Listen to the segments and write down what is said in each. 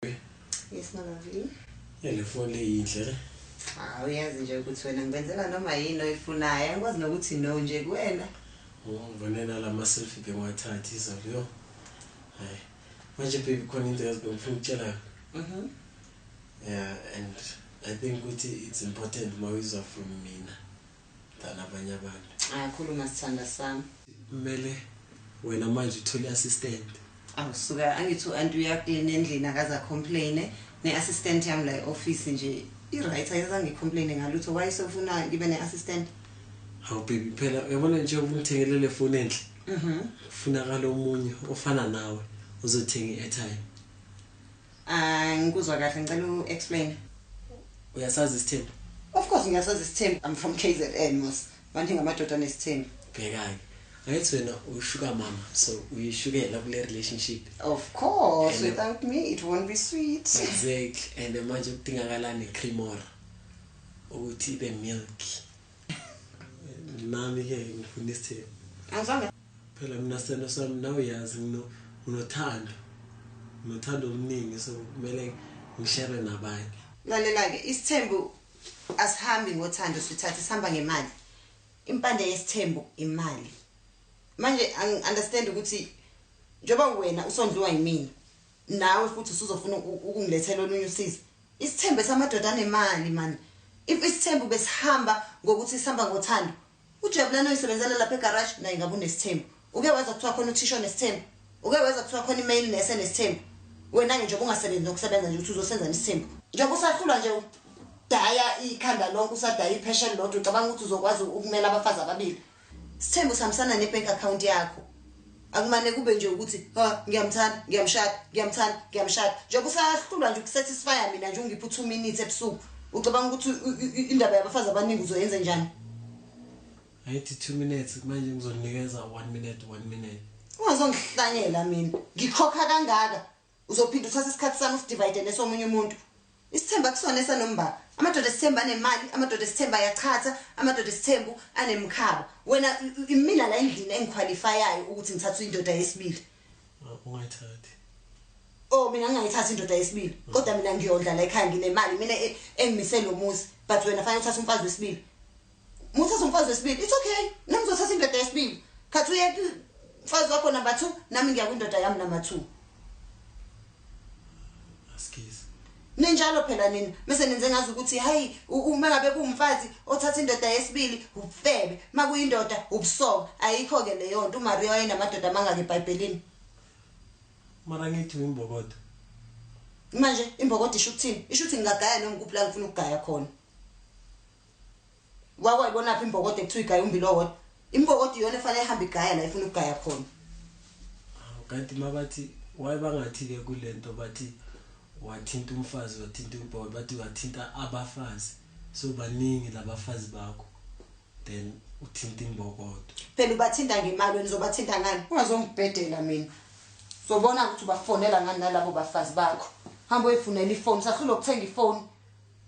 Yes, Nolavi. Le phone yinhle. Uyazi nje ukuthi wena ngibenzela noma yini oyifunayo angikwazi nokuthi no nje kuwena. Ngibonela lama selfie bengiwathatha izolo yo. Hayi. Manje baby khona into ngifuna ukutshela. Yeah, and I think ukuthi it's important mawizwa from mina than abanye abantu. Ayakhuluma sithanda sami. Kumele wena manje uthole assistant. Awusuka angithi uAntu uyaklina endlini akaza complain neassistant yami la office nje i-right ayizange complain ngalutho why sofuna ngibe neassistant. Hawu baby phela uyabona nje ukungithengelele phone enhle. Kufunakala omunye ofana nawe uzothenga i-airtime. Ngikuzwa kahle ngicela u-explain. Uyasazi isithembu? Of course ngiyasazi isithembu. I'm from KZN mos. Manje ngamadoda nesithembu. Bhekayi. Ngathi wena uyishuka mama so uyishukela kule relationship. Of course, and without me it won't be sweet. Exactly. And manje kudingakala necream ukuthi ibe milk. Nami ke ngifuna isithembu. Angizange. Phela mina sithando sami nawe yazi unothando. Unothando oluningi so kumele ngishare nabanye. Lalela ke isithembu asihambi ngothando sithatha sihamba ngemali. Impande yesithembu imali. Manje understand ukuthi njoba wena usondliwa yimini nawe futhi usuzofuna ukungilethela olunye usizo. Isithembu samadoda nemali man. If isithembu besihamba ngokuthi sihamba ngothando ujabulana oyisebenzela lapha egarage naye ngabe unesithembu. Uke waza kuthiwa khona uthisha nesithembu. Uke waza kuthiwa khona email nese nesithembu. Wena ke njengoba ungasebenzi nokusebenza nje uthi uzosenza nesithembu. Njengoba usahlula nje daya ikhanda lonke usadaya ipheshen lodwa ucabanga ukuthi uzokwazi ukumela abafazi ababili. Isithembu samsana nebank account yakho. Akumane kube nje ukuthi ngiyamthanda, ngiyamshada, ngiyamthanda, ngiyamshada. Njengoba usahlulwa nje ukusatisfy mina nje ungipha 2 minutes ebusuku. Ucabanga ukuthi indaba yabafazi abaningi uzoyenza njani? Ayithi 2 minutes manje ngizonikeza 1 minute 1 minute. Ungazongihlanyela mina. Ngikhokha kangaka. Uzophinda uthatha isikhathi sami usidivide nesomunye umuntu. Isithemba kusona esanomba. Amadoda esithemba anemali, amadoda esithemba ayachatha, amadoda esithembu anemkhaba. Wena imina la endlini engiqualifyayo ukuthi ngithathe indoda yesibili. Ungayithathi. Oh mina ngingayithatha indoda yesibili. Kodwa mina ngiyondla la ekhaya nginemali mina engimisela umuzi. But wena fanele uthathe umfazi wesibili. Muthatha umfazi wesibili. It's okay. Nami ngizothatha indoda yesibili. Khathi uye umfazi wakho number 2 nami ngiya kwindoda yami number 2. Askies. Ninjalo phela nini bese nenze ngazi ukuthi hayi uma ngabe kuumfazi othatha indoda yesibili ubufebe makuyindoda ubusoka ayikho ke leyo nto uMaria wayinamadoda amangaka eBhayibhelini. Mara ngithi imbokodo. Manje imbokodo isho ukuthini? Isho ukuthi ngingagaya noma kuphi la ngifuna ukugaya khona. Wakwayibona phi imbokodo ekuthiwa igaya umbili owodwa? Imbokodo iyona efanele ihambe igaya la ifuna ukugaya khona. Kanti mabathi wayibangathi ke kulento bathi wathinta umfazi wathinta uboy bathi wathinta abafazi so baningi labafazi bakho then uthinta imbokodo phela ubathinta ngemali wena uzobathinta ngani ungazongibhedela mina uzobona ukuthi ubafonela ngani nalabo bafazi bakho hamba uyifunela ifoni sahlula ukuthenga ifoni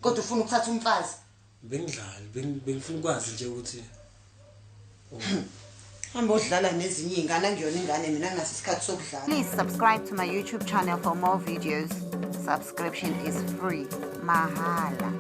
kodwa ufuna ukuthatha umfazi bengidlali bengifuna ukwazi nje ukuthi hamba udlala nezinye ingane ngiyona ingane mina nginasikhathi sokudlala. Please subscribe to my YouTube channel for more videos. Subscription is free. Mahala.